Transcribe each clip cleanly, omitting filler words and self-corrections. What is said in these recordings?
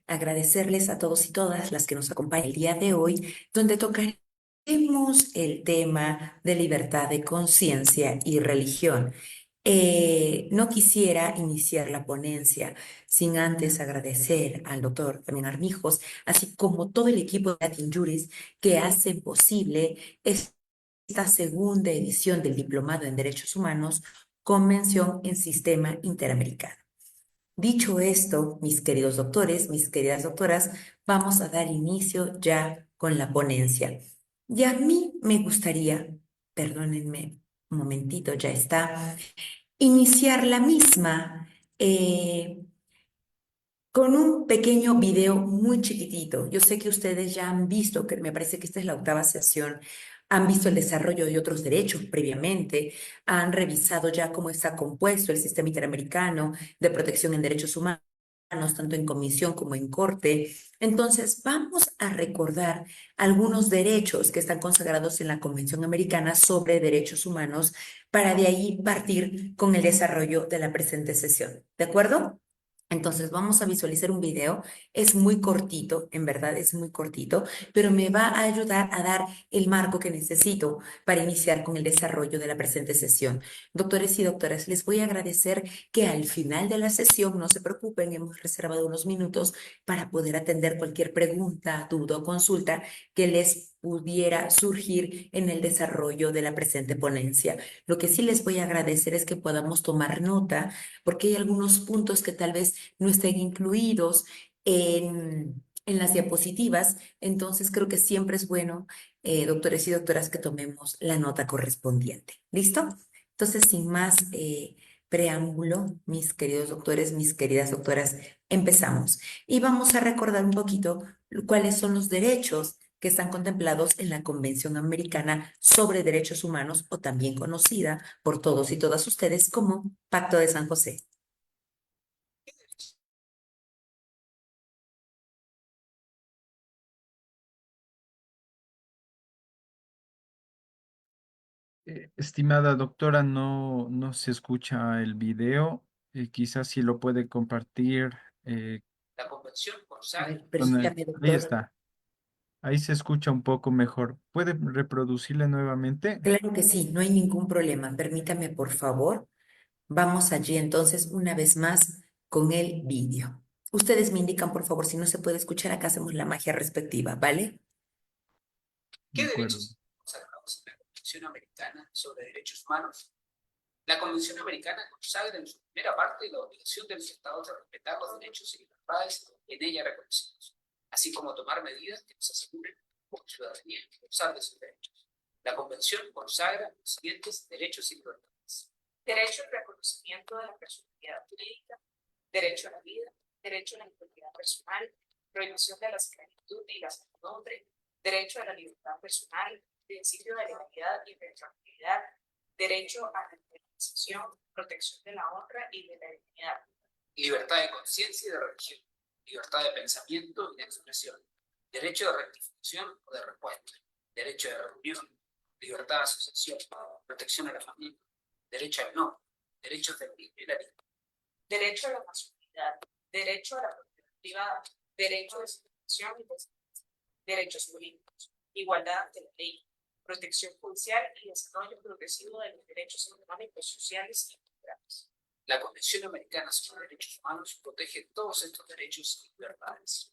agradecerles a todos y todas las que nos acompañan el día de hoy, donde tocaremos el tema de libertad de conciencia y religión. No quisiera iniciar la ponencia sin antes agradecer al doctor Damián Armijos, así como todo el equipo de Latin Juris que hacen posible esta segunda edición del Diplomado en Derechos Humanos con mención en Sistema Interamericano. Dicho esto, mis queridos doctores, mis queridas doctoras, vamos a dar inicio ya con la ponencia. Y a mí me gustaría, perdónenme un momentito, ya está, iniciar la misma con un pequeño video muy chiquitito. Yo sé que ustedes ya han visto, que me parece que esta es la octava sesión, han visto el desarrollo de otros derechos previamente, han revisado ya cómo está compuesto el sistema interamericano de protección en derechos humanos, tanto en comisión como en corte. Entonces, vamos a recordar algunos derechos que están consagrados en la Convención Americana sobre Derechos Humanos para de ahí partir con el desarrollo de la presente sesión. ¿De acuerdo? Entonces vamos a visualizar un video, es muy cortito, en verdad es muy cortito, pero me va a ayudar a dar el marco que necesito para iniciar con el desarrollo de la presente sesión. Doctores y doctoras, les voy a agradecer que al final de la sesión, no se preocupen, hemos reservado unos minutos para poder atender cualquier pregunta, duda o consulta que les pudiera surgir en el desarrollo de la presente ponencia. Lo que sí les voy a agradecer es que podamos tomar nota porque hay algunos puntos que tal vez no estén incluidos en las diapositivas. Entonces creo que siempre es bueno, doctores y doctoras, que tomemos la nota correspondiente. ¿Listo? Entonces, sin más preámbulo, mis queridos doctores, mis queridas doctoras, empezamos. Y vamos a recordar un poquito cuáles son los derechos que están contemplados en la Convención Americana sobre Derechos Humanos, o también conocida por todos y todas ustedes como Pacto de San José. Estimada doctora, no se escucha el video. Quizás si lo puede compartir La convención a consagra. ver, Permítame, ahí doctor. está. Ahí se escucha un poco mejor. ¿Puede reproducirle nuevamente? Claro que sí, no hay ningún problema. Permítame, por favor. Vamos allí entonces una vez más con el vídeo. Ustedes me indican, por favor, si no se puede escuchar, acá hacemos la magia respectiva, ¿vale? De ¿Qué acuerdo. derechos consagrados en la Convención Americana sobre Derechos Humanos? La Convención Americana consagra en su primera parte la obligación de los Estados de respetar los derechos y libertades en ella reconocidos, así como tomar medidas que nos aseguren como ciudadanía gozar de sus derechos. La Convención consagra los siguientes derechos y libertades: derecho al reconocimiento de la personalidad jurídica, derecho a la vida, derecho a la integridad personal, prohibición de la esclavitud y la servidumbre, derecho a la libertad personal, principio de legalidad y retroactividad, derecho a la indemnización, protección de la honra y de la dignidad, libertad de conciencia y de religión, libertad de pensamiento y de expresión, derecho de rectificación o de respuesta, derecho de reunión, libertad de asociación, protección a la familia, derecho al no, derechos del libre y la libertad, derecho a la masculinidad, derecho a la propiedad privada, derecho de circulación y de derechos jurídicos, igualdad ante la ley, protección judicial y desarrollo progresivo de los derechos económicos, sociales y culturales. La Convención Americana sobre Derechos Humanos protege todos estos derechos y libertades.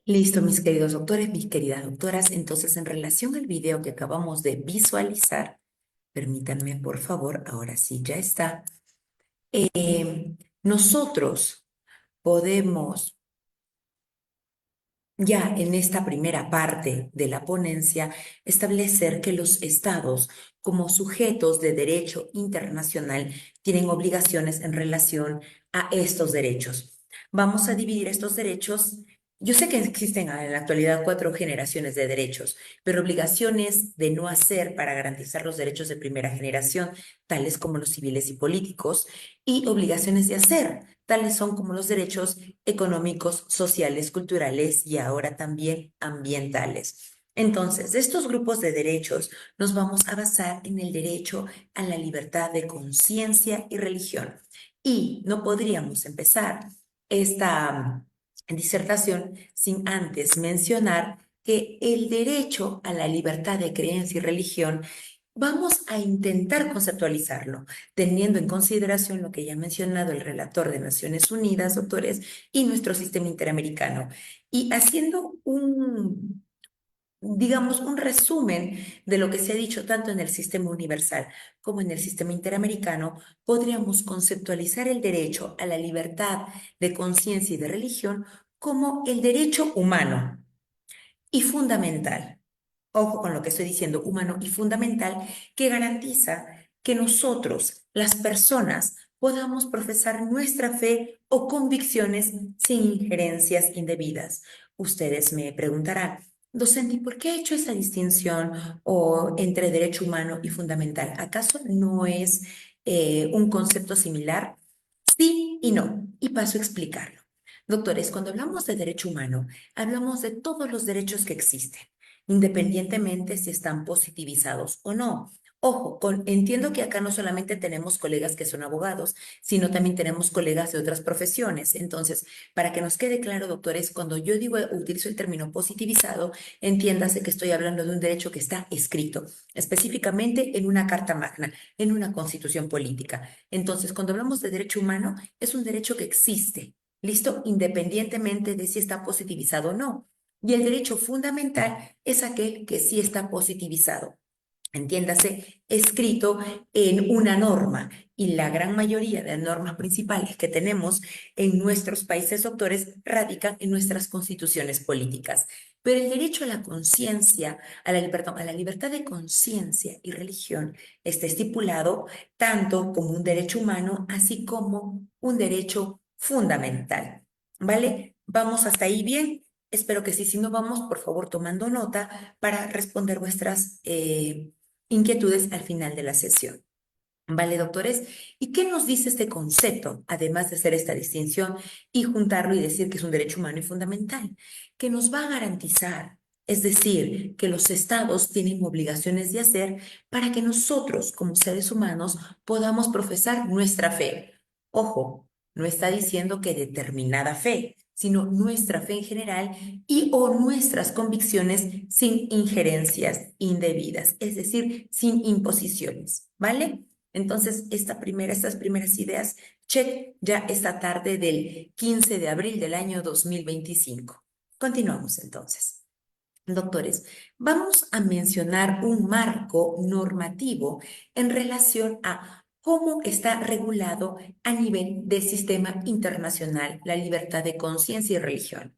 Listo, mis queridos doctores, mis queridas doctoras. Entonces, en relación al video que acabamos de visualizar, permítanme, por favor, ahora sí, ya está. Nosotros podemos ya en esta primera parte de la ponencia establecer que los estados, como sujetos de derecho internacional, tienen obligaciones en relación a estos derechos. Vamos a dividir estos derechos. Yo sé que existen en la actualidad 4 generaciones de derechos, pero obligaciones de no hacer para garantizar los derechos de primera generación, tales como los civiles y políticos, y obligaciones de hacer, tales son como los derechos económicos, sociales, culturales y ahora también ambientales. Entonces, de estos grupos de derechos nos vamos a basar en el derecho a la libertad de conciencia y religión. Y no podríamos empezar esta disertación sin antes mencionar que el derecho a la libertad de creencia y religión vamos a intentar conceptualizarlo, teniendo en consideración lo que ya ha mencionado el relator de Naciones Unidas, doctores, y nuestro sistema interamericano, y haciendo digamos, un resumen de lo que se ha dicho tanto en el sistema universal como en el sistema interamericano, podríamos conceptualizar el derecho a la libertad de conciencia y de religión como el derecho humano y fundamental. Ojo con lo que estoy diciendo, humano y fundamental, que garantiza que nosotros, las personas, podamos profesar nuestra fe o convicciones sin injerencias indebidas. Ustedes me preguntarán, docente, ¿y por qué ha hecho esa distinción o entre derecho humano y fundamental? ¿Acaso no es un concepto similar? Sí y no, y paso a explicarlo. Doctores, cuando hablamos de derecho humano, hablamos de todos los derechos que existen, independientemente si están positivizados o no. Ojo, entiendo que acá no solamente tenemos colegas que son abogados, sino también tenemos colegas de otras profesiones. Entonces, para que nos quede claro, doctores, cuando yo digo, utilizo el término positivizado, entiéndase que estoy hablando de un derecho que está escrito, específicamente en una carta magna, en una constitución política. Entonces, cuando hablamos de derecho humano, es un derecho que existe, ¿listo? Independientemente de si está positivizado o no. Y el derecho fundamental es aquel que sí está positivizado. Entiéndase, escrito en una norma. Y la gran mayoría de normas principales que tenemos en nuestros países, doctores, radican en nuestras constituciones políticas. Pero el derecho a la conciencia, perdón, a la libertad de conciencia y religión está estipulado tanto como un derecho humano, así como un derecho fundamental. ¿Vale? ¿Vamos hasta ahí bien? Espero que sí. Si no, vamos, por favor, tomando nota para responder vuestras inquietudes al final de la sesión. ¿Vale, doctores? ¿Y qué nos dice este concepto, además de hacer esta distinción y juntarlo y decir que es un derecho humano y fundamental? Que nos va a garantizar, es decir, que los estados tienen obligaciones de hacer para que nosotros, como seres humanos, podamos profesar nuestra fe. Ojo, no está diciendo que determinada fe, sino nuestra fe en general y o nuestras convicciones sin injerencias indebidas, es decir, sin imposiciones, ¿vale? Entonces, estas primeras ideas, check ya esta tarde del 15 de abril del año 2025. Continuamos entonces. Doctores, vamos a mencionar un marco normativo en relación a cómo está regulado a nivel del sistema internacional la libertad de conciencia y religión.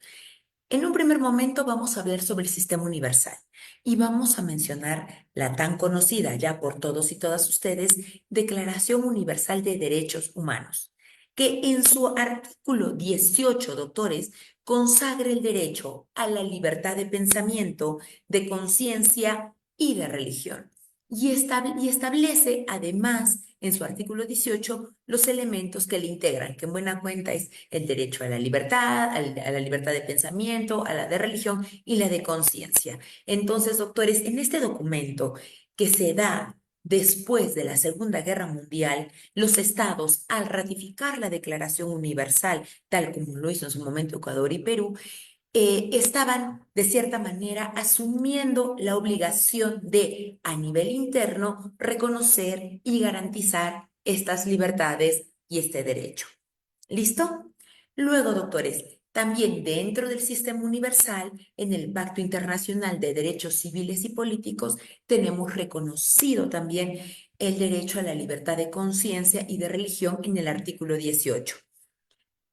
En un primer momento vamos a hablar sobre el sistema universal y vamos a mencionar la tan conocida ya por todos y todas ustedes Declaración Universal de Derechos Humanos, que en su artículo 18, doctores, consagra el derecho a la libertad de pensamiento, de conciencia y de religión. Y establece además en su artículo 18 los elementos que le integran, que en buena cuenta es el derecho a la libertad, a la libertad de pensamiento, a la de religión y la de conciencia. Entonces, doctores, en este documento que se da después de la Segunda Guerra Mundial, los estados, al ratificar la Declaración Universal, tal como lo hizo en su momento Ecuador y Perú, estaban de cierta manera asumiendo la obligación de, a nivel interno, reconocer y garantizar estas libertades y este derecho. ¿Listo? Luego, doctores, también dentro del sistema universal, en el Pacto Internacional de Derechos Civiles y Políticos, tenemos reconocido también el derecho a la libertad de conciencia y de religión en el artículo 18.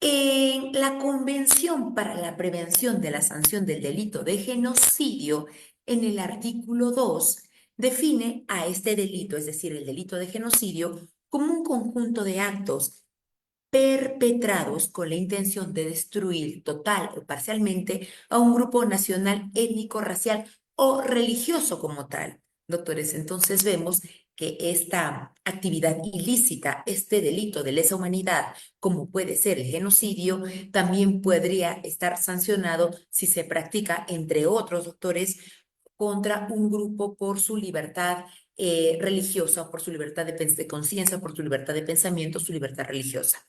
En la Convención para la Prevención de la Sanción del Delito de Genocidio, en el artículo 2, define a este delito, es decir, el delito de genocidio, como un conjunto de actos perpetrados con la intención de destruir total o parcialmente a un grupo nacional, étnico, racial o religioso como tal. Doctores, entonces vemos que esta actividad ilícita, este delito de lesa humanidad, como puede ser el genocidio, también podría estar sancionado si se practica, entre otros, doctores, contra un grupo por su libertad religiosa, o por su libertad de conciencia, o por su libertad de pensamiento, su libertad religiosa.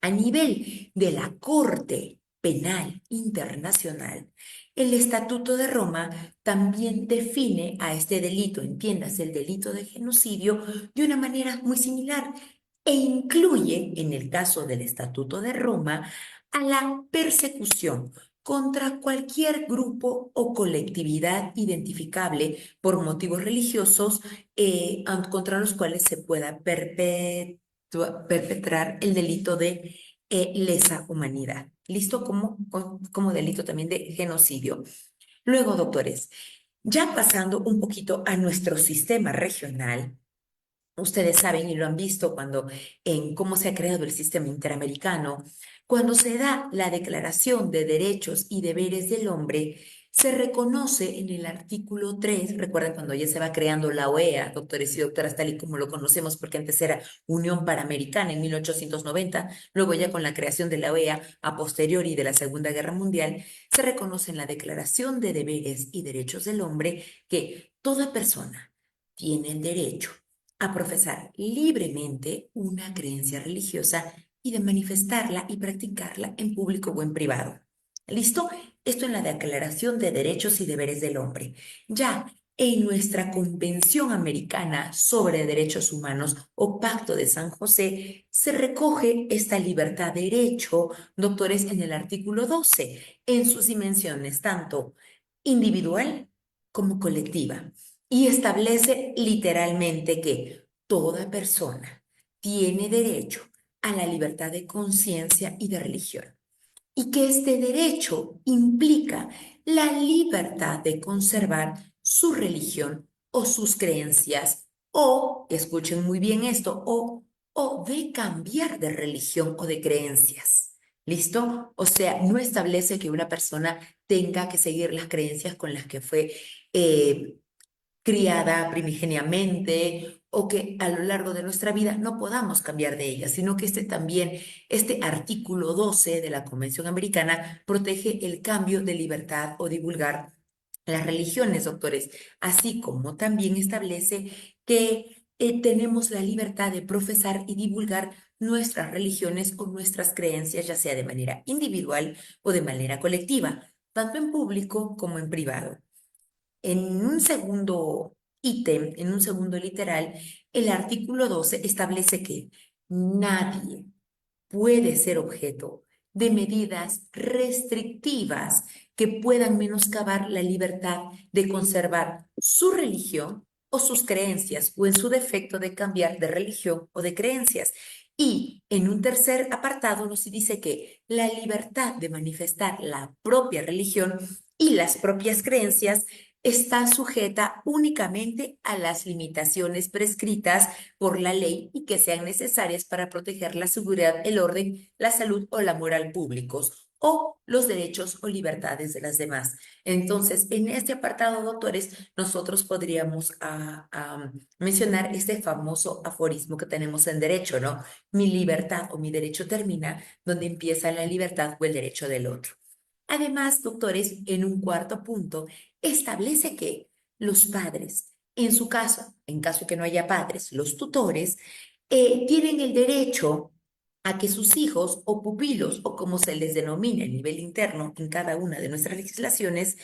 A nivel de la Corte Penal Internacional, el Estatuto de Roma también define a este delito, entiendas, el delito de genocidio, de una manera muy similar e incluye, en el caso del Estatuto de Roma, a la persecución contra cualquier grupo o colectividad identificable por motivos religiosos contra los cuales se pueda perpetrar el delito de lesa humanidad. ¿Listo? Como delito también de genocidio. Luego, doctores, ya pasando un poquito a nuestro sistema regional, ustedes saben y lo han visto cuando en cómo se ha creado el sistema interamericano, cuando se da la Declaración de Derechos y Deberes del Hombre, se reconoce en el artículo 3. Recuerden cuando ya se va creando la OEA, doctores y doctoras, tal y como lo conocemos, porque antes era Unión Panamericana en 1890, luego ya con la creación de la OEA a posteriori de la Segunda Guerra Mundial, se reconoce en la Declaración de Deberes y Derechos del Hombre que toda persona tiene el derecho a profesar libremente una creencia religiosa y de manifestarla y practicarla en público o en privado. ¿Listo? Esto en la Declaración de Derechos y Deberes del Hombre. Ya en nuestra Convención Americana sobre Derechos Humanos o Pacto de San José se recoge esta libertad de derecho, doctores, en el artículo 12, en sus dimensiones tanto individual como colectiva, y establece literalmente que toda persona tiene derecho a la libertad de conciencia y de religión, y que este derecho implica la libertad de conservar su religión o sus creencias, o, escuchen muy bien esto, o de cambiar de religión o de creencias. ¿Listo? O sea, no establece que una persona tenga que seguir las creencias con las que fue eh, criada primigeniamente, o que a lo largo de nuestra vida no podamos cambiar de ella, sino que este artículo 12 de la Convención Americana protege el cambio de libertad o divulgar las religiones, doctores, así como también establece que tenemos la libertad de profesar y divulgar nuestras religiones o nuestras creencias, ya sea de manera individual o de manera colectiva, tanto en público como en privado. En un segundo ítem, en un segundo literal, el artículo 12 establece que nadie puede ser objeto de medidas restrictivas que puedan menoscabar la libertad de conservar su religión o sus creencias, o en su defecto de cambiar de religión o de creencias. Y en un tercer apartado nos dice que la libertad de manifestar la propia religión y las propias creencias está sujeta únicamente a las limitaciones prescritas por la ley y que sean necesarias para proteger la seguridad, el orden, la salud o la moral públicos, o los derechos o libertades de las demás. Entonces, en este apartado, doctores, nosotros podríamos mencionar este famoso aforismo que tenemos en derecho, ¿no? Mi libertad o mi derecho termina donde empieza la libertad o el derecho del otro. Además, doctores, en un cuarto punto, establece que los padres, en su caso, en caso que no haya padres, los tutores, tienen el derecho a que sus hijos o pupilos, o como se les denomina a nivel interno en cada una de nuestras legislaciones,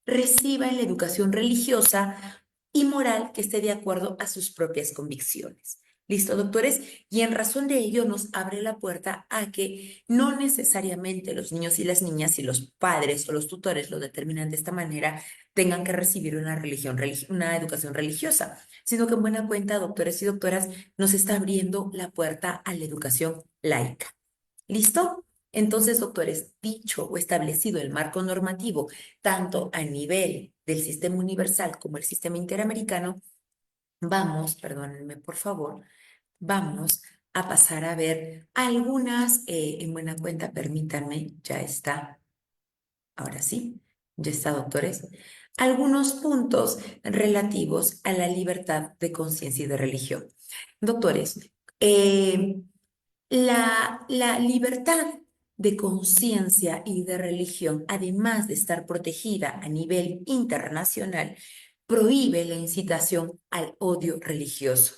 reciban la educación religiosa y moral que esté de acuerdo a sus propias convicciones. ¿Listo, doctores? Y en razón de ello nos abre la puerta a que no necesariamente los niños y las niñas, si los padres o los tutores lo determinan de esta manera, tengan que recibir una educación religiosa, sino que en buena cuenta, doctores y doctoras, nos está abriendo la puerta a la educación laica. ¿Listo? Entonces, doctores, dicho o establecido el marco normativo, tanto a nivel del sistema universal como el sistema interamericano, vamos, perdónenme por favor, vamos a pasar a ver algunas, en buena cuenta, permítanme, ya está, ahora sí, ya está, doctores, algunos puntos relativos a la libertad de conciencia y de religión. Doctores, la libertad de conciencia y de religión, además de estar protegida a nivel internacional, prohíbe la incitación al odio religioso.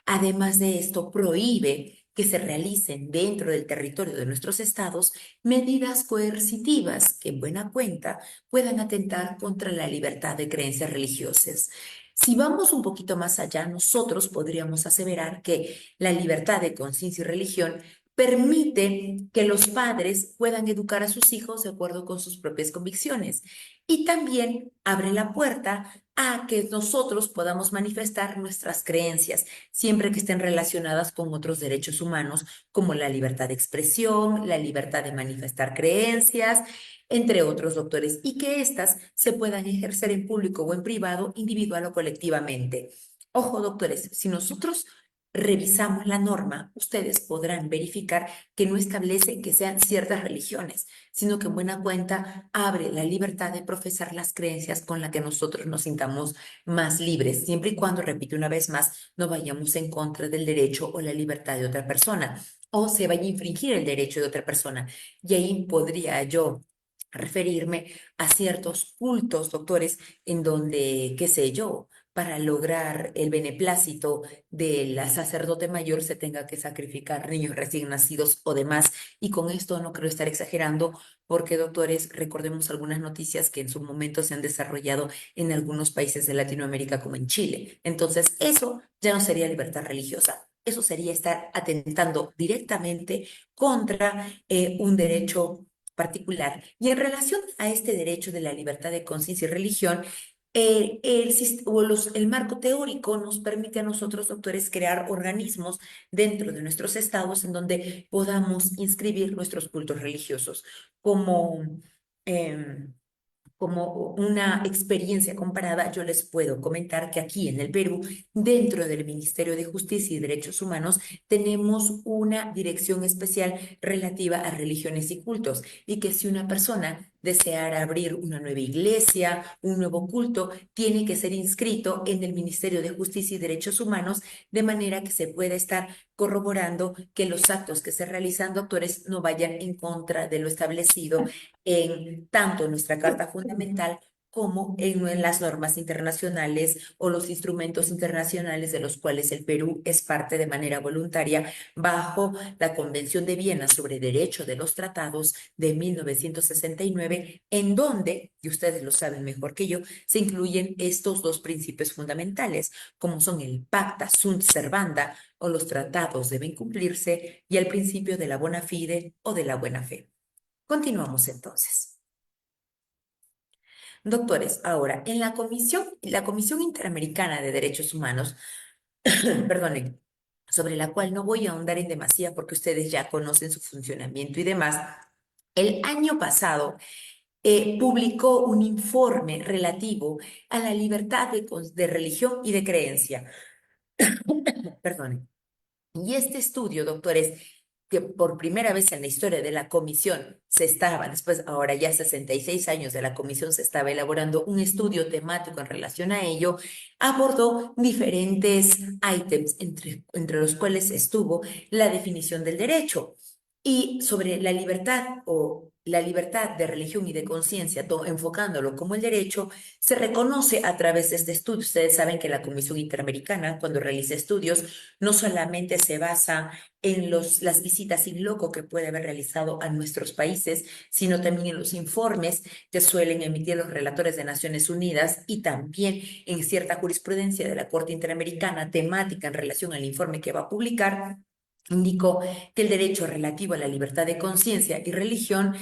Además de esto, prohíbe que se realicen dentro del territorio de nuestros estados medidas coercitivas que en buena cuenta puedan atentar contra la libertad de creencias religiosas. Si vamos un poquito más allá, nosotros podríamos aseverar que la libertad de conciencia y religión permite que los padres puedan educar a sus hijos de acuerdo con sus propias convicciones y también abre la puerta a que nosotros podamos manifestar nuestras creencias, siempre que estén relacionadas con otros derechos humanos, como la libertad de expresión, la libertad de manifestar creencias, entre otros, doctores, y que éstas se puedan ejercer en público o en privado, individual o colectivamente. Ojo, doctores, si nosotros revisamos la norma, ustedes podrán verificar que no establece que sean ciertas religiones, sino que en buena cuenta abre la libertad de profesar las creencias con las que nosotros nos sintamos más libres, siempre y cuando, repito una vez más, no vayamos en contra del derecho o la libertad de otra persona, o se vaya a infringir el derecho de otra persona. Y ahí podría yo referirme a ciertos cultos, doctores, en donde, qué sé yo, para lograr el beneplácito del sacerdote mayor se tenga que sacrificar niños recién nacidos o demás. Y con esto no creo estar exagerando, porque, doctores, recordemos algunas noticias que en su momento se han desarrollado en algunos países de Latinoamérica, como en Chile. Entonces, eso ya no sería libertad religiosa. Eso sería estar atentando directamente contra un derecho particular. Y en relación a este derecho de la libertad de conciencia y religión, el marco teórico nos permite a nosotros, doctores, crear organismos dentro de nuestros estados en donde podamos inscribir nuestros cultos religiosos como, em, como una experiencia comparada. Yo les puedo comentar que aquí en el Perú, dentro del Ministerio de Justicia y Derechos Humanos, tenemos una dirección especial relativa a religiones y cultos, y que si una persona deseara abrir una nueva iglesia, un nuevo culto, tiene que ser inscrito en el Ministerio de Justicia y Derechos Humanos, de manera que se pueda estar corroborando que los actos que se realizan, doctores, no vayan en contra de lo establecido en tanto nuestra Carta Fundamental como en las normas internacionales o los instrumentos internacionales de los cuales el Perú es parte de manera voluntaria bajo la Convención de Viena sobre Derecho de los Tratados de 1969, en donde, y ustedes lo saben mejor que yo, se incluyen estos dos principios fundamentales, como son el pacta sunt servanda, o los tratados deben cumplirse, y el principio de la bona fide o de la buena fe. Continuamos entonces. Doctores, ahora, en la Comisión Interamericana de Derechos Humanos, perdonen, sobre la cual no voy a ahondar en demasía porque ustedes ya conocen su funcionamiento y demás, el año pasado publicó un informe relativo a la libertad de religión y de creencia. Perdonen. Y este estudio, doctores, que por primera vez en la historia de la comisión se estaba, después ahora ya 66 años de la comisión, se estaba elaborando un estudio temático en relación a ello, abordó diferentes ítems, entre los cuales estuvo la definición del derecho y sobre la libertad o la libertad de religión y de conciencia, enfocándolo como el derecho, se reconoce a través de este estudio. Ustedes saben que la Comisión Interamericana, cuando realiza estudios, no solamente se basa en las visitas in loco que puede haber realizado a nuestros países, sino también en los informes que suelen emitir los relatores de Naciones Unidas y también en cierta jurisprudencia de la Corte Interamericana temática en relación al informe que va a publicar. Indicó que el derecho relativo a la libertad de conciencia y religión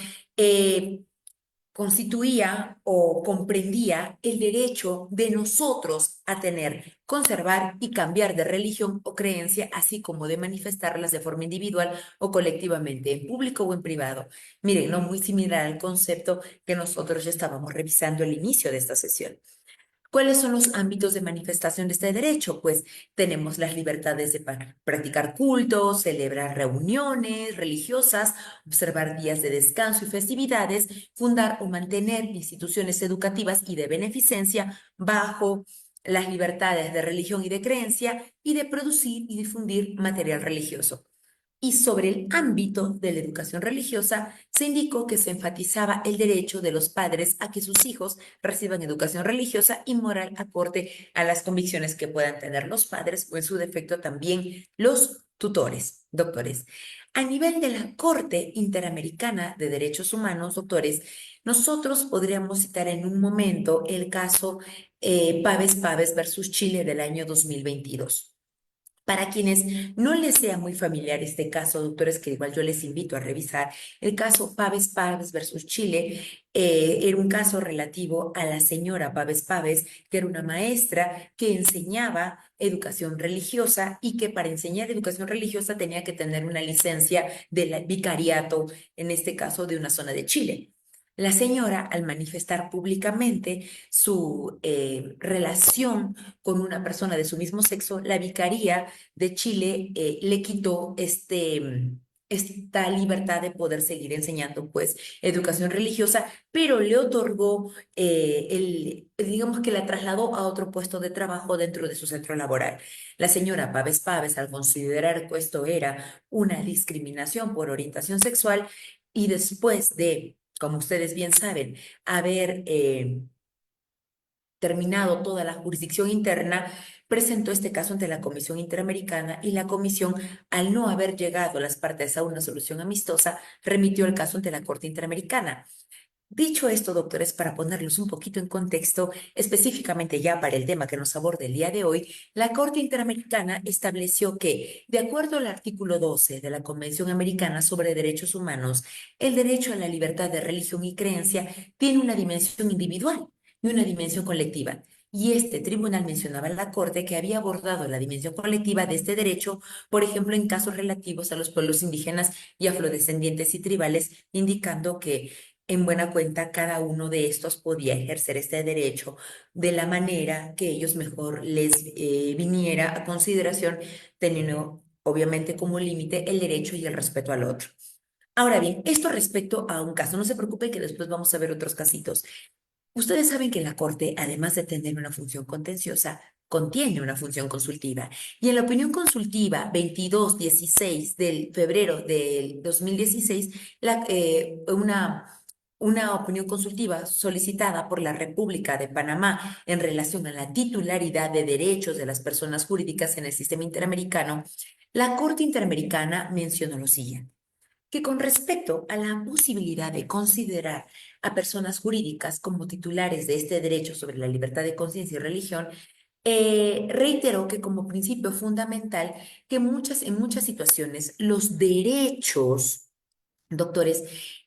constituía o comprendía el derecho de nosotros a tener, conservar y cambiar de religión o creencia, así como de manifestarlas de forma individual o colectivamente, en público o en privado. Miren, no muy similar al concepto que nosotros ya estábamos revisando al inicio de esta sesión. ¿Cuáles son los ámbitos de manifestación de este derecho? Pues tenemos las libertades de practicar cultos, celebrar reuniones religiosas, observar días de descanso y festividades, fundar o mantener instituciones educativas y de beneficencia bajo las libertades de religión y de creencia, y de producir y difundir material religioso. Y sobre el ámbito de la educación religiosa, se indicó que se enfatizaba el derecho de los padres a que sus hijos reciban educación religiosa y moral acorde a las convicciones que puedan tener los padres o en su defecto también los tutores, doctores. A nivel de la Corte Interamericana de Derechos Humanos, doctores, nosotros podríamos citar en un momento el caso Páez Páez versus Chile del año 2022. Para quienes no les sea muy familiar este caso, doctores, que igual yo les invito a revisar, el caso Páez Páez versus Chile era un caso relativo a la señora Páez Páez, que era una maestra que enseñaba educación religiosa y que para enseñar educación religiosa tenía que tener una licencia del vicariato, en este caso de una zona de Chile. La señora, al manifestar públicamente su relación con una persona de su mismo sexo, la vicaría de Chile le quitó esta libertad de poder seguir enseñando pues educación religiosa, pero le otorgó, digamos que la trasladó a otro puesto de trabajo dentro de su centro laboral. La señora Páez Páez, al considerar que esto era una discriminación por orientación sexual y después de, como ustedes bien saben, haber terminado toda la jurisdicción interna, presentó este caso ante la Comisión Interamericana y la Comisión, al no haber llegado las partes a una solución amistosa, remitió el caso ante la Corte Interamericana. Dicho esto, doctores, para ponerlos un poquito en contexto, específicamente ya para el tema que nos aborda el día de hoy, la Corte Interamericana estableció que, de acuerdo al artículo 12 de la Convención Americana sobre Derechos Humanos, el derecho a la libertad de religión y creencia tiene una dimensión individual y una dimensión colectiva. Y este tribunal mencionaba a la Corte que había abordado la dimensión colectiva de este derecho, por ejemplo, en casos relativos a los pueblos indígenas y afrodescendientes y tribales, indicando que en buena cuenta, cada uno de estos podía ejercer este derecho de la manera que ellos mejor les viniera a consideración, teniendo obviamente como límite el derecho y el respeto al otro. Ahora bien, esto respecto a un caso, no se preocupe que después vamos a ver otros casitos. Ustedes saben que la Corte, además de tener una función contenciosa, contiene una función consultiva. Y en la opinión consultiva 2216 del febrero del 2016, una opinión consultiva solicitada por la República de Panamá en relación a la titularidad de derechos de las personas jurídicas en el sistema interamericano, la Corte Interamericana mencionó lo siguiente: que con respecto a la posibilidad de considerar a personas jurídicas como titulares de este derecho sobre la libertad de conciencia y religión, reiteró que como principio fundamental que en muchas situaciones los derechos, doctores,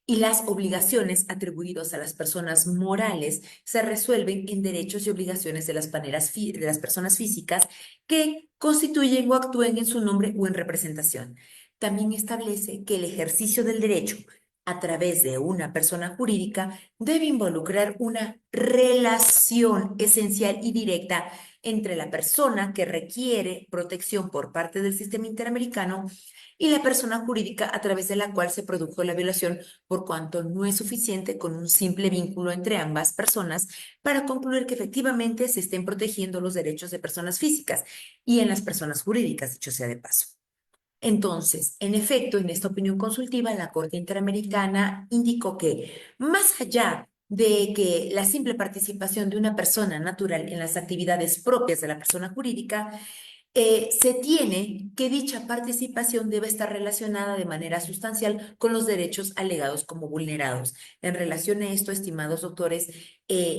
y las obligaciones atribuidos a las personas morales se resuelven en derechos y obligaciones de de las personas físicas que constituyen o actúen en su nombre o en representación. También establece que el ejercicio del derecho a través de una persona jurídica debe involucrar una relación esencial y directa entre la persona que requiere protección por parte del sistema interamericano y la persona jurídica a través de la cual se produjo la violación, por cuanto no es suficiente con un simple vínculo entre ambas personas para concluir que efectivamente se estén protegiendo los derechos de personas físicas y en las personas jurídicas, dicho sea de paso. Entonces, en efecto, en esta opinión consultiva, la Corte Interamericana indicó que más allá de que la simple participación de una persona natural en las actividades propias de la persona jurídica, se tiene que dicha participación debe estar relacionada de manera sustancial con los derechos alegados como vulnerados. En relación a esto, estimados doctores,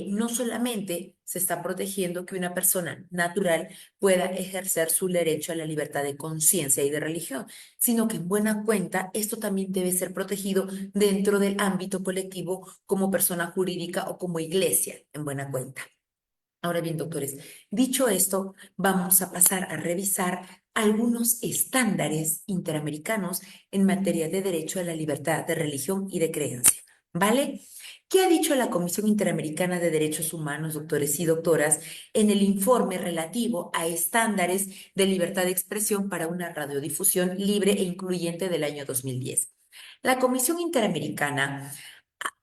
no solamente se está protegiendo que una persona natural pueda ejercer su derecho a la libertad de conciencia y de religión, sino que en buena cuenta esto también debe ser protegido dentro del ámbito colectivo como persona jurídica o como iglesia, en buena cuenta. Ahora bien, doctores, dicho esto, vamos a pasar a revisar algunos estándares interamericanos en materia de derecho a la libertad de religión y de creencia. ¿Vale? ¿Qué ha dicho la Comisión Interamericana de Derechos Humanos, doctores y doctoras, en el informe relativo a estándares de libertad de expresión para una radiodifusión libre e incluyente del año 2010? La Comisión Interamericana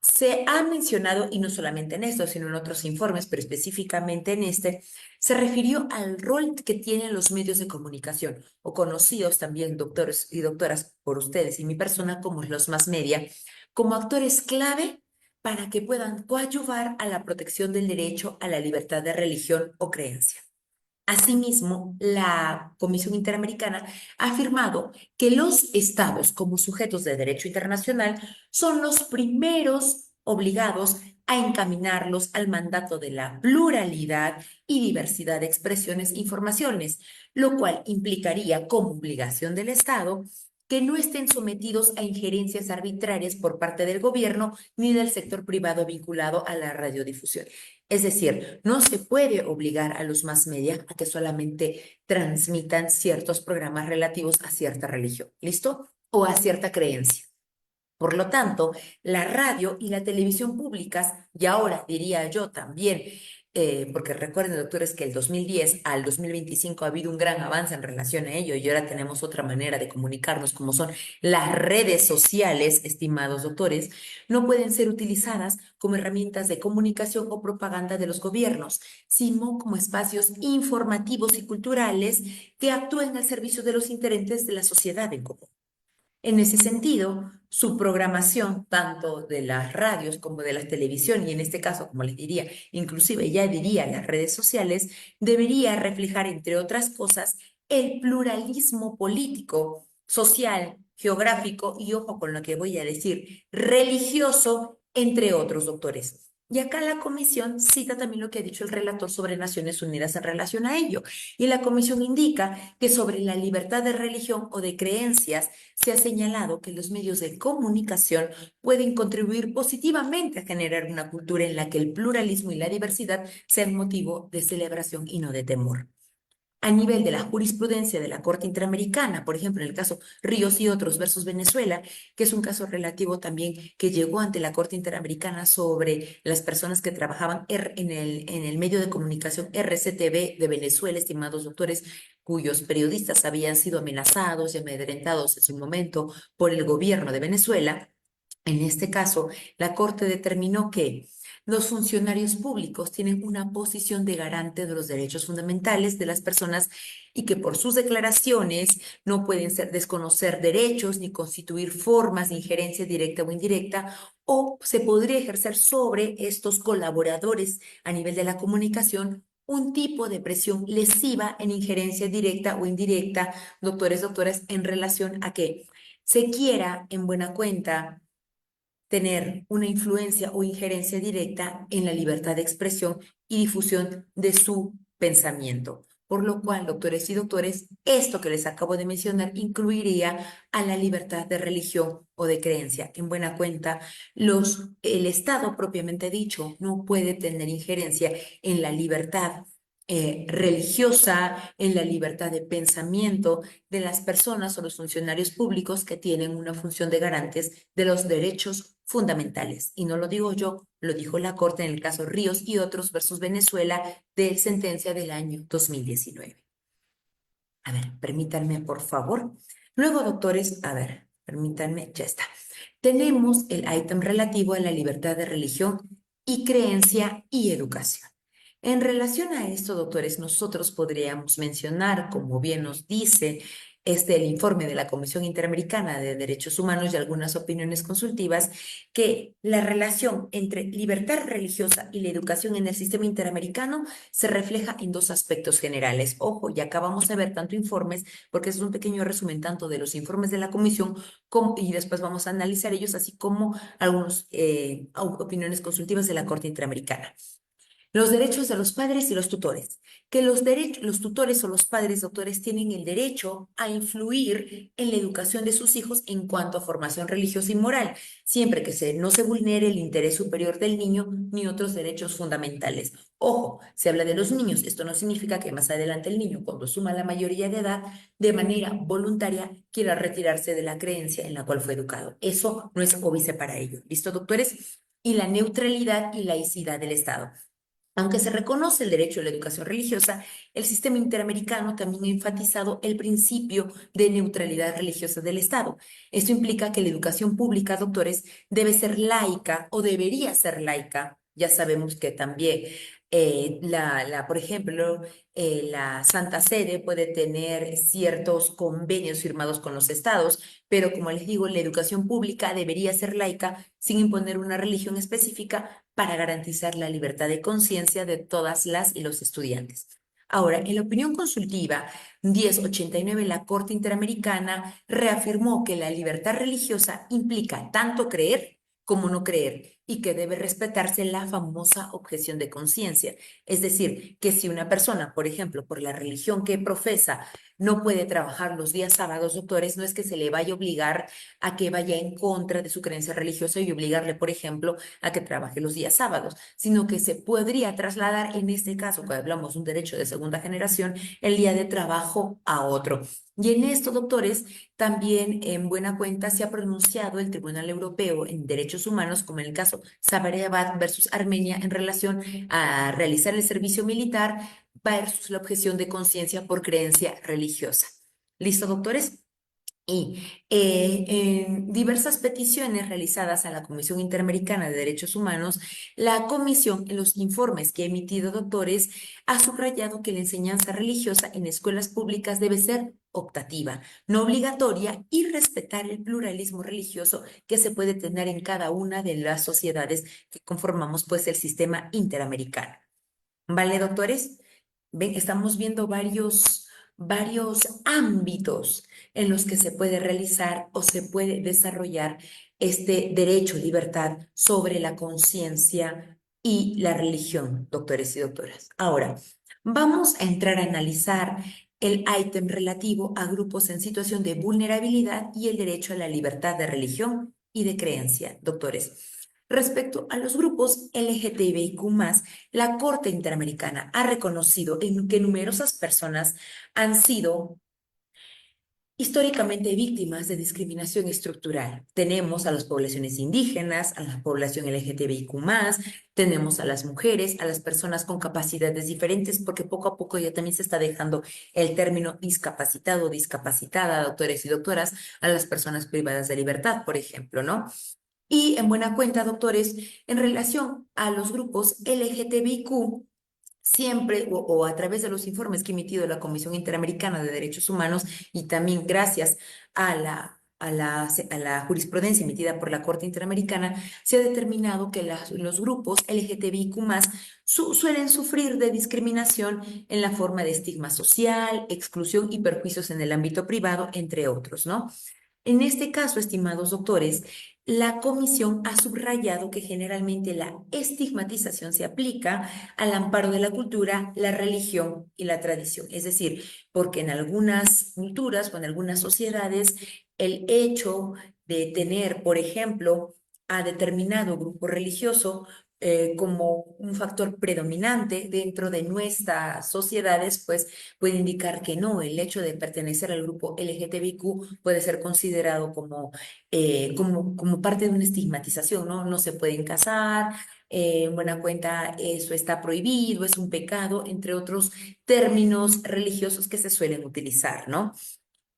Se ha mencionado, y no solamente en esto, sino en otros informes, pero específicamente en este, se refirió al rol que tienen los medios de comunicación, o conocidos también, doctores y doctoras, por ustedes y mi persona, como los más media, como actores clave para que puedan coadyuvar a la protección del derecho a la libertad de religión o creencia. Asimismo, la Comisión Interamericana ha afirmado que los estados, como sujetos de derecho internacional, son los primeros obligados a encaminarlos al mandato de la pluralidad y diversidad de expresiones e informaciones, lo cual implicaría como obligación del Estado que no estén sometidos a injerencias arbitrarias por parte del gobierno ni del sector privado vinculado a la radiodifusión. Es decir, no se puede obligar a los más media a que solamente transmitan ciertos programas relativos a cierta religión, ¿listo? O a cierta creencia. Por lo tanto, la radio y la televisión públicas, y ahora diría yo también, porque recuerden, doctores, que el 2010 al 2025 ha habido un gran avance en relación a ello y ahora tenemos otra manera de comunicarnos, como son las redes sociales, estimados doctores, no pueden ser utilizadas como herramientas de comunicación o propaganda de los gobiernos, sino como espacios informativos y culturales que actúen al servicio de los intereses de la sociedad en común. En ese sentido, su programación, tanto de las radios como de la televisión, y en este caso, como les diría, inclusive ya diría las redes sociales, debería reflejar, entre otras cosas, el pluralismo político, social, geográfico y, ojo con lo que voy a decir, religioso, entre otros doctores. Y acá la comisión cita también lo que ha dicho el relator sobre Naciones Unidas en relación a ello. Y la comisión indica que sobre la libertad de religión o de creencias, se ha señalado que los medios de comunicación pueden contribuir positivamente a generar una cultura en la que el pluralismo y la diversidad sean motivo de celebración y no de temor. A nivel de la jurisprudencia de la Corte Interamericana, por ejemplo, en el caso Ríos y otros versus Venezuela, que es un caso relativo también que llegó ante la Corte Interamericana sobre las personas que trabajaban en el medio de comunicación RCTV de Venezuela, estimados doctores, cuyos periodistas habían sido amenazados y amedrentados en su momento por el gobierno de Venezuela. En este caso, la Corte determinó que los funcionarios públicos tienen una posición de garante de los derechos fundamentales de las personas y que por sus declaraciones no pueden ser desconocer derechos ni constituir formas de injerencia directa o indirecta o se podría ejercer sobre estos colaboradores a nivel de la comunicación un tipo de presión lesiva en injerencia directa o indirecta, doctores, doctoras, en relación a que se quiera en buena cuenta tener una influencia o injerencia directa en la libertad de expresión y difusión de su pensamiento. Por lo cual, doctores y doctores, esto que les acabo de mencionar incluiría a la libertad de religión o de creencia. En buena cuenta, el Estado propiamente dicho no puede tener injerencia en la libertad religiosa, en la libertad de pensamiento de las personas o los funcionarios públicos que tienen una función de garantes de los derechos fundamentales. Y no lo digo yo, lo dijo la Corte en el caso Ríos y otros versus Venezuela de sentencia del año 2019. A ver, permítanme, por favor. Luego, doctores, a ver, permítanme, ya está. Tenemos el ítem relativo a la libertad de religión y creencia y educación. En relación a esto, doctores, nosotros podríamos mencionar, como bien nos dice el informe de la Comisión Interamericana de Derechos Humanos y algunas opiniones consultivas, que la relación entre libertad religiosa y la educación en el sistema interamericano se refleja en dos aspectos generales. Ojo, y acá vamos a ver tanto informes, porque es un pequeño resumen tanto de los informes de la Comisión y después vamos a analizar ellos, así como algunas opiniones consultivas de la Corte Interamericana. Los derechos de los padres y los tutores. Que los tutores o los padres doctores tienen el derecho a influir en la educación de sus hijos en cuanto a formación religiosa y moral, siempre que no se vulnere el interés superior del niño ni otros derechos fundamentales. Ojo, se habla de los niños. Esto no significa que más adelante el niño, cuando suma la mayoría de edad, de manera voluntaria, quiera retirarse de la creencia en la cual fue educado. Eso no es óbice para ello. ¿Listo, doctores? Y la neutralidad y laicidad del Estado. Aunque se reconoce el derecho a la educación religiosa, el sistema interamericano también ha enfatizado el principio de neutralidad religiosa del Estado. Esto implica que la educación pública, doctores, debe ser laica o debería ser laica. Ya sabemos que también, por ejemplo, la Santa Sede puede tener ciertos convenios firmados con los estados, pero como les digo, la educación pública debería ser laica sin imponer una religión específica para garantizar la libertad de conciencia de todas las y los estudiantes. Ahora, en la opinión consultiva 1089, la Corte Interamericana reafirmó que la libertad religiosa implica tanto creer como no creer y que debe respetarse la famosa objeción de conciencia. Es decir, que si una persona, por ejemplo, por la religión que profesa, no puede trabajar los días sábados, doctores, no es que se le vaya a obligar a que vaya en contra de su creencia religiosa y obligarle, por ejemplo, a que trabaje los días sábados, sino que se podría trasladar, en este caso, cuando hablamos de un derecho de segunda generación, el día de trabajo a otro. Y en esto, doctores, también en buena cuenta se ha pronunciado el Tribunal Europeo en Derechos Humanos, como en el caso Sabarabad versus Armenia, en relación a realizar el servicio militar versus la objeción de conciencia por creencia religiosa. ¿Listo, doctores? Y en diversas peticiones realizadas a la Comisión Interamericana de Derechos Humanos, la Comisión, en los informes que ha emitido, doctores, ha subrayado que la enseñanza religiosa en escuelas públicas debe ser optativa, no obligatoria, y respetar el pluralismo religioso que se puede tener en cada una de las sociedades que conformamos, pues, el sistema interamericano. ¿Vale, doctores? Ven, estamos viendo varios ámbitos en los que se puede realizar o se puede desarrollar este derecho, libertad sobre la conciencia y la religión, doctores y doctoras. Ahora, vamos a entrar a analizar el ítem relativo a grupos en situación de vulnerabilidad y el derecho a la libertad de religión y de creencia, doctores. Respecto a los grupos LGTBIQ+, la Corte Interamericana ha reconocido que numerosas personas han sido históricamente víctimas de discriminación estructural. Tenemos a las poblaciones indígenas, a la población LGTBIQ+, tenemos a las mujeres, a las personas con capacidades diferentes, porque poco a poco ya también se está dejando el término discapacitado o discapacitada, doctores y doctoras, a las personas privadas de libertad, por ejemplo, ¿no? Y en buena cuenta, doctores, en relación a los grupos LGTBIQ, siempre o a través de los informes que ha emitido la Comisión Interamericana de Derechos Humanos y también gracias a la jurisprudencia emitida por la Corte Interamericana, se ha determinado que los grupos LGTBIQ+, suelen sufrir de discriminación en la forma de estigma social, exclusión y perjuicios en el ámbito privado, entre otros, ¿no? En este caso, estimados doctores, la comisión ha subrayado que generalmente la estigmatización se aplica al amparo de la cultura, la religión y la tradición. Es decir, porque en algunas culturas o en algunas sociedades el hecho de tener, por ejemplo, a determinado grupo religioso como un factor predominante dentro de nuestras sociedades, pues puede indicar que no, el hecho de pertenecer al grupo LGTBIQ puede ser considerado como parte de una estigmatización, ¿no? No se pueden casar, en buena cuenta eso está prohibido, es un pecado, entre otros términos religiosos que se suelen utilizar, ¿no?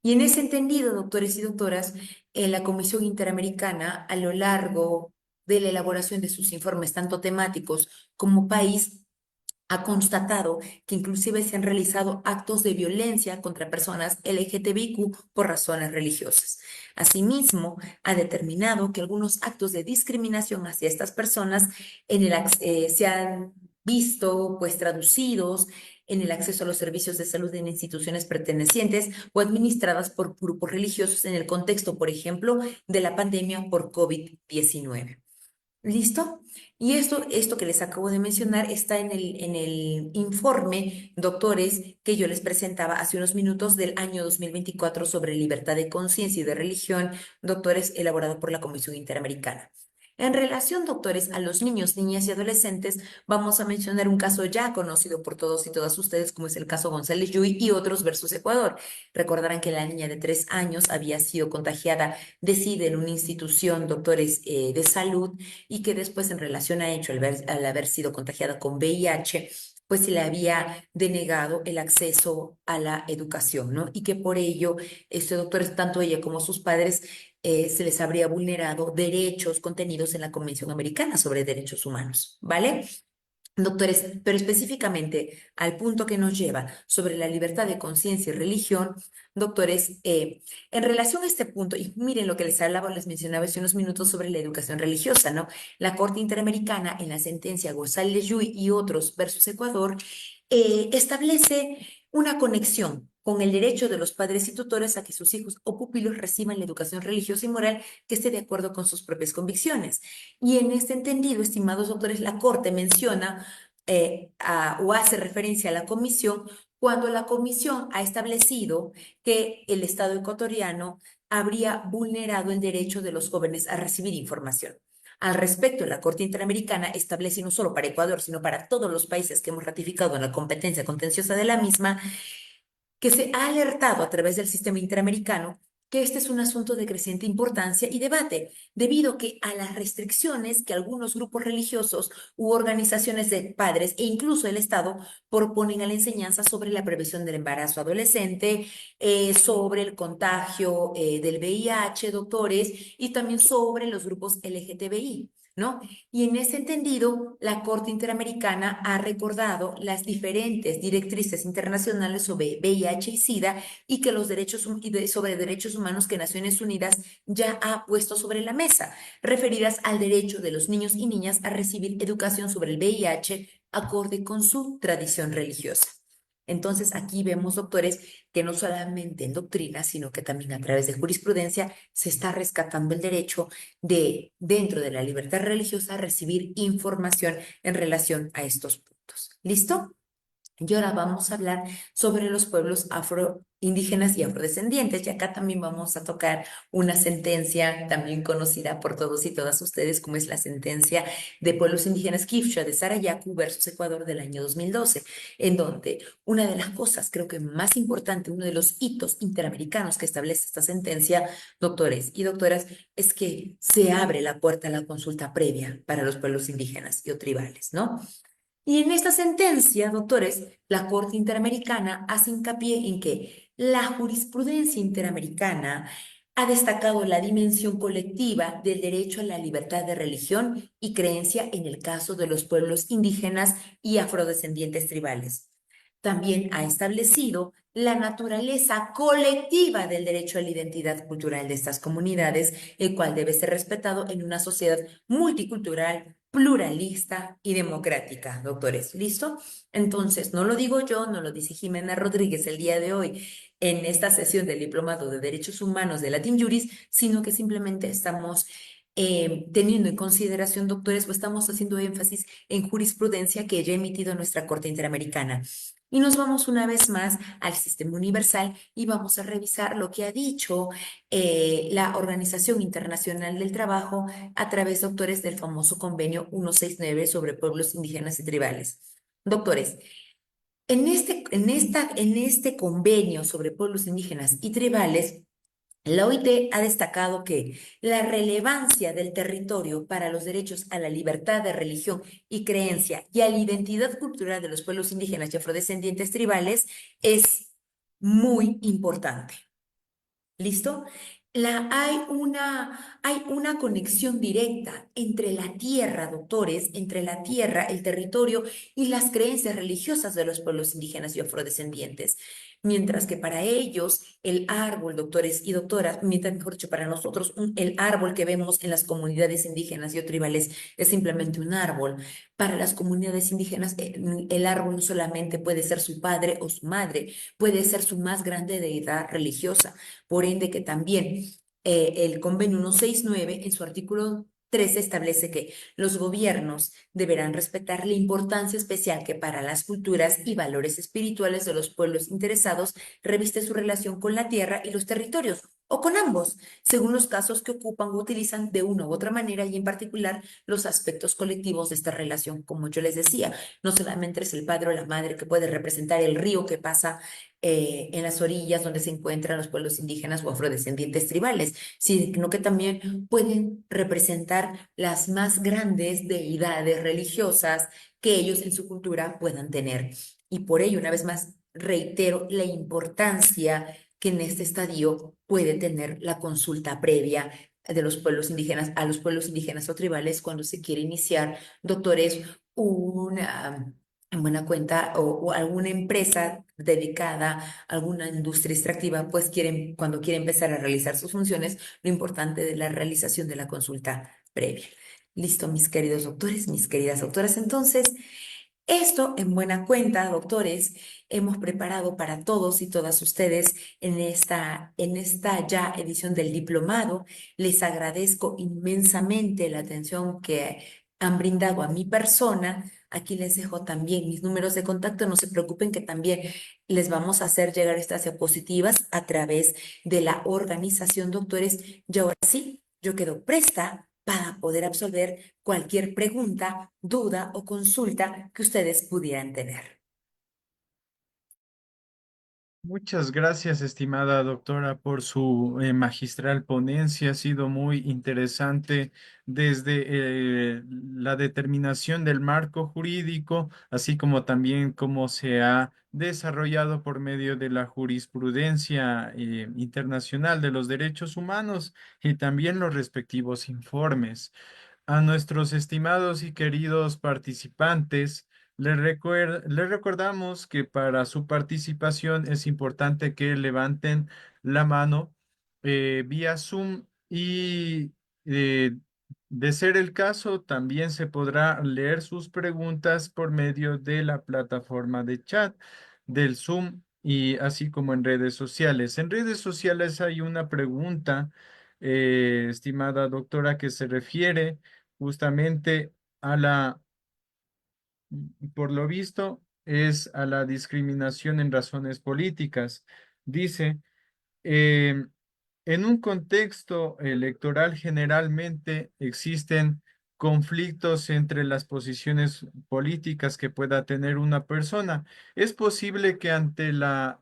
Y en ese entendido, doctores y doctoras, la Comisión Interamericana, a lo largo de la elaboración de sus informes, tanto temáticos como país, ha constatado que inclusive se han realizado actos de violencia contra personas LGTBIQ por razones religiosas. Asimismo, ha determinado que algunos actos de discriminación hacia estas personas se han visto pues traducidos en el acceso a los servicios de salud en instituciones pertenecientes o administradas por grupos religiosos en el contexto, por ejemplo, de la pandemia por COVID-19. ¿Listo? Y esto que les acabo de mencionar está en el informe, doctores, que yo les presentaba hace unos minutos del año 2024 sobre libertad de conciencia y de religión, doctores, elaborado por la Comisión Interamericana. En relación, doctores, a los niños, niñas y adolescentes, vamos a mencionar un caso ya conocido por todos y todas ustedes, como es el caso González Yui y otros versus Ecuador. Recordarán que la niña de 3 años había sido contagiada de SIDA en una institución, doctores, de salud, y que después, en relación a hecho, al haber sido contagiada con VIH, pues se le había denegado el acceso a la educación, ¿no? Y que por ello, doctores, tanto ella como sus padres, se les habría vulnerado derechos contenidos en la Convención Americana sobre Derechos Humanos, ¿vale? Doctores, pero específicamente al punto que nos lleva sobre la libertad de conciencia y religión, doctores, en relación a este punto, y miren lo que les hablaba, les mencionaba hace unos minutos sobre la educación religiosa, ¿no? La Corte Interamericana, en la sentencia González Yui y otros versus Ecuador, establece una conexión con el derecho de los padres y tutores a que sus hijos o pupilos reciban la educación religiosa y moral que esté de acuerdo con sus propias convicciones. Y en este entendido, estimados doctores, la Corte menciona o hace referencia a la comisión cuando la comisión ha establecido que el Estado ecuatoriano habría vulnerado el derecho de los jóvenes a recibir información. Al respecto, la Corte Interamericana establece no solo para Ecuador, sino para todos los países que hemos ratificado en la competencia contenciosa de la misma, que se ha alertado a través del sistema interamericano que este es un asunto de creciente importancia y debate, debido que a las restricciones que algunos grupos religiosos u organizaciones de padres e incluso el Estado proponen a la enseñanza sobre la prevención del embarazo adolescente, sobre el contagio del VIH, doctores, y también sobre los grupos LGTBI. ¿No? Y en ese entendido, la Corte Interamericana ha recordado las diferentes directrices internacionales sobre VIH y SIDA y que los derechos sobre derechos humanos que Naciones Unidas ya ha puesto sobre la mesa, referidas al derecho de los niños y niñas a recibir educación sobre el VIH acorde con su tradición religiosa. Entonces, aquí vemos, doctores, que no solamente en doctrina, sino que también a través de jurisprudencia se está rescatando el derecho de, dentro de la libertad religiosa, recibir información en relación a estos puntos. ¿Listo? Y ahora vamos a hablar sobre los pueblos afroindígenas y afrodescendientes. Y acá también vamos a tocar una sentencia también conocida por todos y todas ustedes, como es la sentencia de pueblos indígenas Kifcha de Sarayaku versus Ecuador del año 2012, en donde una de las cosas, creo que más importante, uno de los hitos interamericanos que establece esta sentencia, doctores y doctoras, es que se abre la puerta a la consulta previa para los pueblos indígenas y o tribales, ¿no? Y en esta sentencia, doctores, la Corte Interamericana hace hincapié en que la jurisprudencia interamericana ha destacado la dimensión colectiva del derecho a la libertad de religión y creencia en el caso de los pueblos indígenas y afrodescendientes tribales. También ha establecido la naturaleza colectiva del derecho a la identidad cultural de estas comunidades, el cual debe ser respetado en una sociedad multicultural, pluralista y democrática, doctores. ¿Listo? Entonces, no lo digo yo, no lo dice Jimena Rodríguez el día de hoy en esta sesión del Diplomado de Derechos Humanos de Latin Juris, sino que simplemente estamos teniendo en consideración, doctores, o estamos haciendo énfasis en jurisprudencia que ya ha emitido nuestra Corte Interamericana. Y nos vamos una vez más al sistema universal y vamos a revisar lo que ha dicho la Organización Internacional del Trabajo a través, doctores, del famoso convenio 169 sobre pueblos indígenas y tribales. Doctores, en este convenio sobre pueblos indígenas y tribales, la OIT ha destacado que la relevancia del territorio para los derechos a la libertad de religión y creencia y a la identidad cultural de los pueblos indígenas y afrodescendientes tribales es muy importante. ¿Listo? Hay una conexión directa entre la tierra, doctores, entre la tierra, el territorio y las creencias religiosas de los pueblos indígenas y afrodescendientes. Mientras que para ellos el árbol, doctores y doctoras, mientras mejor dicho, para nosotros el árbol que vemos en las comunidades indígenas y o tribales es simplemente un árbol. Para las comunidades indígenas el árbol no solamente puede ser su padre o su madre, puede ser su más grande deidad religiosa. Por ende, que también el convenio 169 en su artículo 13 establece que los gobiernos deberán respetar la importancia especial que para las culturas y valores espirituales de los pueblos interesados reviste su relación con la tierra y los territorios, o con ambos, según los casos que ocupan o utilizan de una u otra manera y en particular los aspectos colectivos de esta relación. Como yo les decía, no solamente es el padre o la madre que puede representar el río que pasa en las orillas donde se encuentran los pueblos indígenas o afrodescendientes tribales, sino que también pueden representar las más grandes deidades religiosas que ellos en su cultura puedan tener. Y por ello, una vez más, reitero la importancia que en este estadio puede tener la consulta previa de los pueblos indígenas a los pueblos indígenas o tribales cuando se quiere iniciar, doctores, una en buena cuenta o alguna empresa dedicada a alguna industria extractiva, pues quieren, cuando quiere empezar a realizar sus funciones, lo importante de la realización de la consulta previa. Listo, mis queridos doctores, mis queridas doctoras. Entonces, esto en buena cuenta, doctores, hemos preparado para todos y todas ustedes en esta ya edición del diplomado. Les agradezco inmensamente la atención que han brindado a mi persona. Aquí les dejo también mis números de contacto. No se preocupen que también les vamos a hacer llegar estas diapositivas a través de la organización, doctores. Y ahora sí, yo quedo presta para poder absolver cualquier pregunta, duda o consulta que ustedes pudieran tener. Muchas gracias, estimada doctora, por su magistral ponencia. Ha sido muy interesante desde la determinación del marco jurídico, así como también cómo se ha desarrollado por medio de la jurisprudencia internacional de los derechos humanos y también los respectivos informes. A nuestros estimados y queridos participantes, les recordamos que para su participación es importante que levanten la mano vía Zoom y eh, de ser el caso, también se podrá leer sus preguntas por medio de la plataforma de chat del Zoom y así como en redes sociales. En redes sociales hay una pregunta, estimada doctora, que se refiere justamente a por lo visto, es a la discriminación en razones políticas. Dice, em, en un contexto electoral generalmente existen conflictos entre las posiciones políticas que pueda tener una persona. Es posible que ante la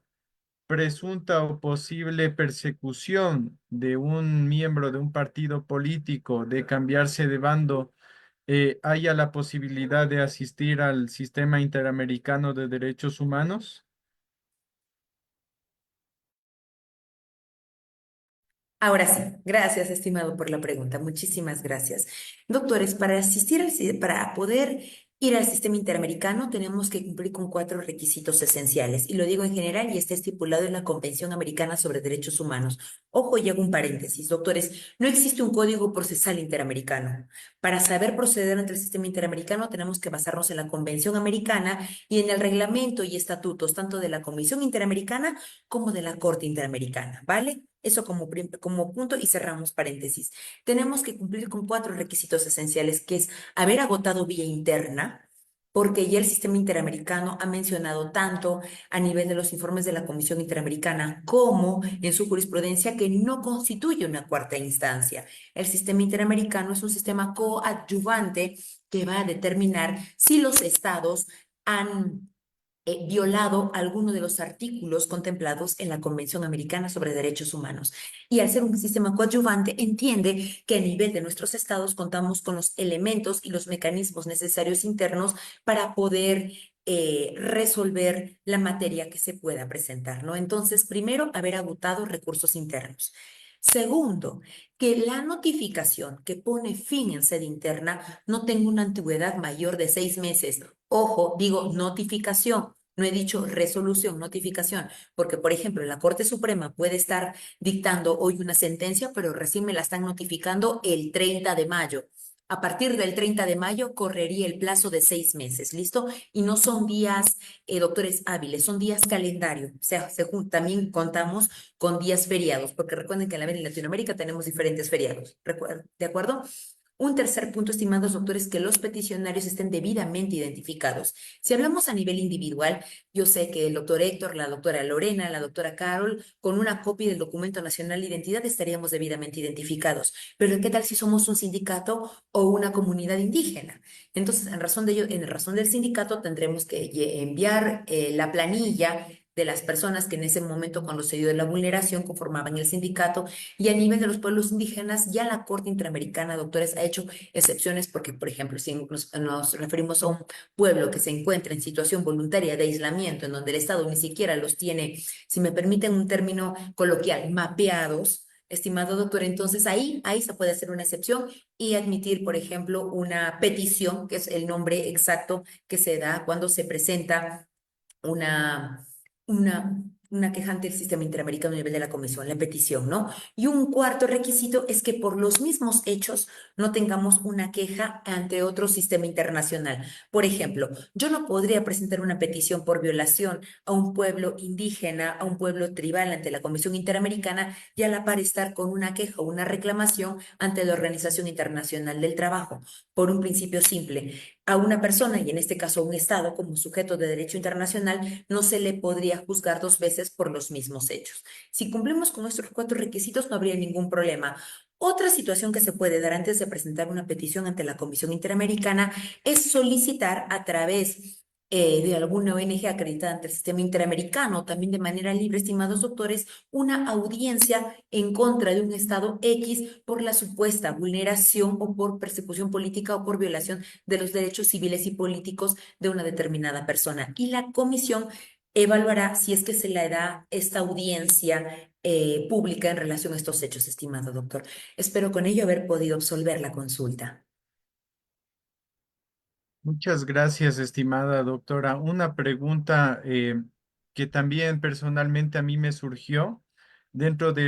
presunta o posible persecución de un miembro de un partido político de cambiarse de bando, haya la posibilidad de asistir al sistema interamericano de derechos humanos? Ahora sí, gracias, estimado, por la pregunta. Muchísimas gracias. Doctores, para asistir para poder ir al sistema interamericano tenemos que cumplir con cuatro requisitos esenciales. Y lo digo en general y está estipulado en la Convención Americana sobre Derechos Humanos. Ojo, y hago un paréntesis, doctores, no existe un código procesal interamericano. Para saber proceder ante el sistema interamericano tenemos que basarnos en la Convención Americana y en el reglamento y estatutos tanto de la Comisión Interamericana como de la Corte Interamericana, ¿vale? Eso como punto y cerramos paréntesis. Tenemos que cumplir con cuatro requisitos esenciales, que es haber agotado vía interna, porque ya el sistema interamericano ha mencionado tanto a nivel de los informes de la Comisión Interamericana como en su jurisprudencia que no constituye una cuarta instancia. El sistema interamericano es un sistema coadyuvante que va a determinar si los estados han violado alguno de los artículos contemplados en la Convención Americana sobre Derechos Humanos. Y al ser un sistema coadyuvante, entiende que a nivel de nuestros estados contamos con los elementos y los mecanismos necesarios internos para poder resolver la materia que se pueda presentar, ¿no? Entonces, primero, haber agotado recursos internos. Segundo, que la notificación que pone fin en sede interna no tenga una antigüedad mayor de 6 meses. Ojo, digo notificación, no he dicho resolución, notificación, porque por ejemplo la Corte Suprema puede estar dictando hoy una sentencia, pero recién me la están notificando el 30 de mayo. A partir del 30 de mayo correría el plazo de 6 meses, ¿listo? Y no son días, doctores hábiles, son días calendario. O sea, también contamos con días feriados, porque recuerden que en Latinoamérica tenemos diferentes feriados, ¿de acuerdo? Un tercer punto, estimados doctores, que los peticionarios estén debidamente identificados. Si hablamos a nivel individual, yo sé que el doctor Héctor, la doctora Lorena, la doctora Carol, con una copia del documento nacional de identidad estaríamos debidamente identificados. Pero ¿qué tal si somos un sindicato o una comunidad indígena? Entonces, en razón de ello, en razón del sindicato, tendremos que enviar la planilla de las personas que en ese momento, cuando se dio la vulneración, conformaban el sindicato, y a nivel de los pueblos indígenas, ya la Corte Interamericana, doctores, ha hecho excepciones porque, por ejemplo, si nos referimos a un pueblo que se encuentra en situación voluntaria de aislamiento, en donde el Estado ni siquiera los tiene, si me permiten un término coloquial, mapeados. Estimado doctor, entonces ahí se puede hacer una excepción y admitir, por ejemplo, una petición, que es el nombre exacto que se da cuando se presenta una, una, una queja ante el sistema interamericano a nivel de la comisión, la petición, ¿no? Y un cuarto requisito es que por los mismos hechos no tengamos una queja ante otro sistema internacional. Por ejemplo, yo no podría presentar una petición por violación a un pueblo indígena, a un pueblo tribal ante la Comisión Interamericana y a la par estar con una queja o una reclamación ante la Organización Internacional del Trabajo, por un principio simple. A una persona, y en este caso a un Estado, como sujeto de derecho internacional, no se le podría juzgar dos veces por los mismos hechos. Si cumplimos con estos cuatro requisitos, no habría ningún problema. Otra situación que se puede dar antes de presentar una petición ante la Comisión Interamericana es solicitar a través de alguna ONG acreditada ante el sistema interamericano, también de manera libre, estimados doctores, una audiencia en contra de un Estado X por la supuesta vulneración o por persecución política o por violación de los derechos civiles y políticos de una determinada persona. Y la comisión evaluará si es que se le da esta audiencia pública en relación a estos hechos, estimado doctor. Espero con ello haber podido absolver la consulta. Muchas gracias, estimada doctora. Una pregunta que también personalmente a mí me surgió dentro de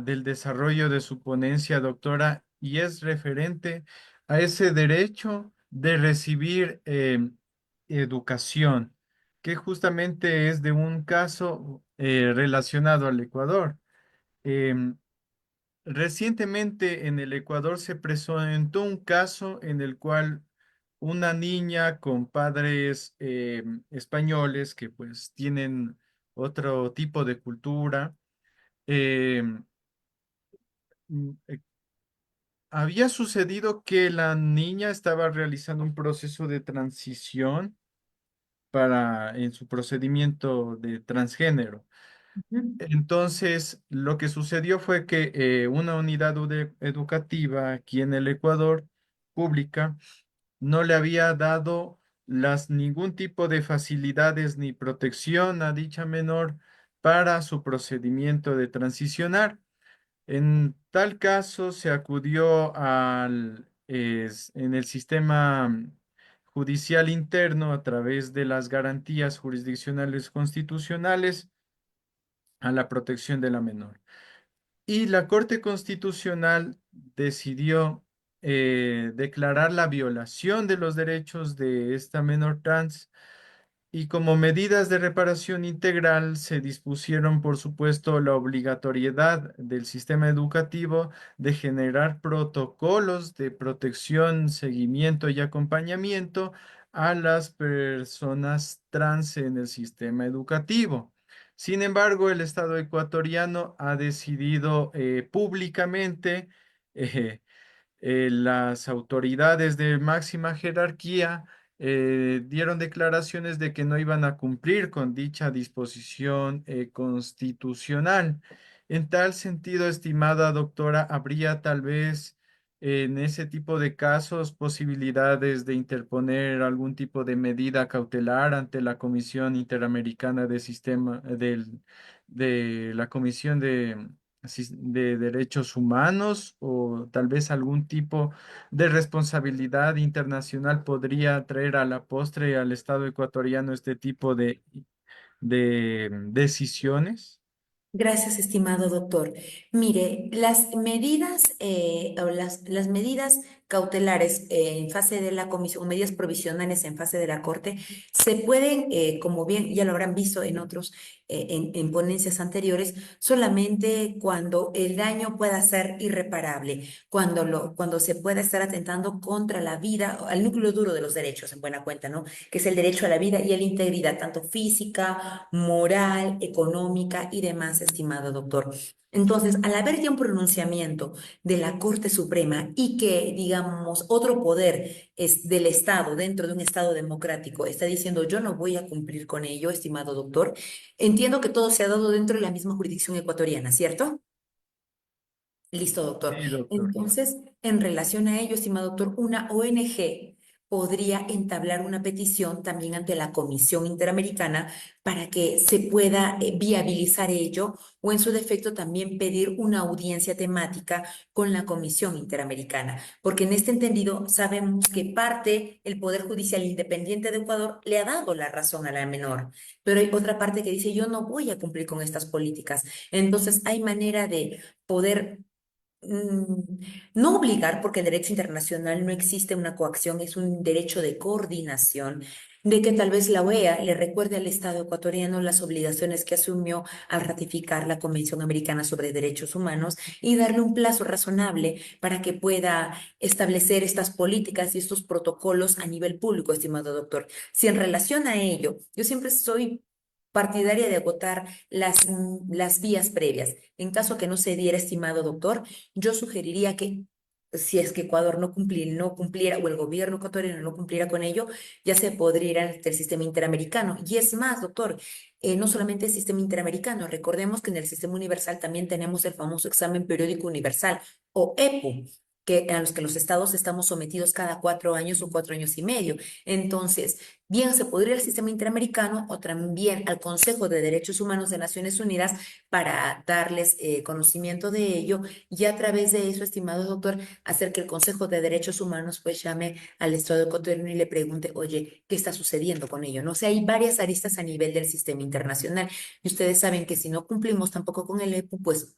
del desarrollo de su ponencia, doctora, y es referente a ese derecho de recibir educación, que justamente es de un caso relacionado al Ecuador. Em, Recientemente en el Ecuador se presentó un caso en el cual una niña con padres españoles que pues tienen otro tipo de cultura, eh, mm, eh, había sucedido que la niña estaba realizando un proceso de transición en su procedimiento de transgénero. Ujú. Entonces, lo que sucedió fue que una unidad educativa aquí en el Ecuador, pública, no le había dado ningún tipo de facilidades ni protección a dicha menor para su procedimiento de transicionar. En tal caso, se acudió en el sistema judicial interno a través de las garantías jurisdiccionales constitucionales a la protección de la menor. Y la Corte Constitucional decidió declarar la violación de los derechos de esta menor trans y como medidas de reparación integral se dispusieron, por supuesto, la obligatoriedad del sistema educativo de generar protocolos de protección, seguimiento y acompañamiento a las personas trans en el sistema educativo. Sin embargo, el Estado ecuatoriano ha decidido públicamente eh, las autoridades de máxima jerarquía dieron declaraciones de que no iban a cumplir con dicha disposición constitucional. En tal sentido, estimada doctora, ¿habría tal vez en ese tipo de casos posibilidades de interponer algún tipo de medida cautelar ante la Comisión Interamericana de de la Comisión de Derechos Humanos o tal vez algún tipo de responsabilidad internacional podría traer a la postre al Estado ecuatoriano este tipo de decisiones? Gracias, estimado doctor. Mire, las medidas o las medidas cautelares en fase de la comisión, o medidas provisionales en fase de la Corte, se pueden, como bien ya lo habrán visto en otros en ponencias anteriores, solamente cuando el daño pueda ser irreparable, cuando se pueda estar atentando contra la vida, al núcleo duro de los derechos, en buena cuenta, ¿no? Que es el derecho a la vida y a la integridad, tanto física, moral, económica y demás, estimado doctor. Entonces, al haber ya un pronunciamiento de la Corte Suprema y que, digamos, otro poder es del Estado, dentro de un Estado democrático, está diciendo yo no voy a cumplir con ello, estimado doctor, entiendo que todo se ha dado dentro de la misma jurisdicción ecuatoriana, ¿cierto? Listo, doctor. Sí, doctor. Entonces, en relación a ello, estimado doctor, una ONG podría entablar una petición también ante la Comisión Interamericana para que se pueda viabilizar ello o en su defecto también pedir una audiencia temática con la Comisión Interamericana, porque en este entendido sabemos que parte el Poder Judicial Independiente de Ecuador le ha dado la razón a la menor, pero hay otra parte que dice yo no voy a cumplir con estas políticas. Entonces, hay manera de poder no obligar, porque el derecho internacional no existe una coacción, es un derecho de coordinación, de que tal vez la OEA le recuerde al Estado ecuatoriano las obligaciones que asumió al ratificar la Convención Americana sobre Derechos Humanos y darle un plazo razonable para que pueda establecer estas políticas y estos protocolos a nivel público, estimado doctor. Si en relación a ello, yo siempre soy partidaria de agotar las vías previas. En caso que no se diera, estimado doctor, yo sugeriría que si es que Ecuador no cumpliera o el gobierno ecuatoriano no cumpliera con ello, ya se podría ir ante el sistema interamericano. Y es más, doctor, no solamente el sistema interamericano, recordemos que en el sistema universal también tenemos el famoso examen periódico universal o EPU, a los que los estados estamos sometidos cada 4 años o 4 años y medio. Entonces, bien se podría ir al sistema interamericano o también al Consejo de Derechos Humanos de Naciones Unidas para darles conocimiento de ello y a través de eso, estimado doctor, hacer que el Consejo de Derechos Humanos pues llame al Estado ecuatoriano y le pregunte, oye, ¿qué está sucediendo con ello? ¿No? O sea, hay varias aristas a nivel del sistema internacional y ustedes saben que si no cumplimos tampoco con el EPU, pues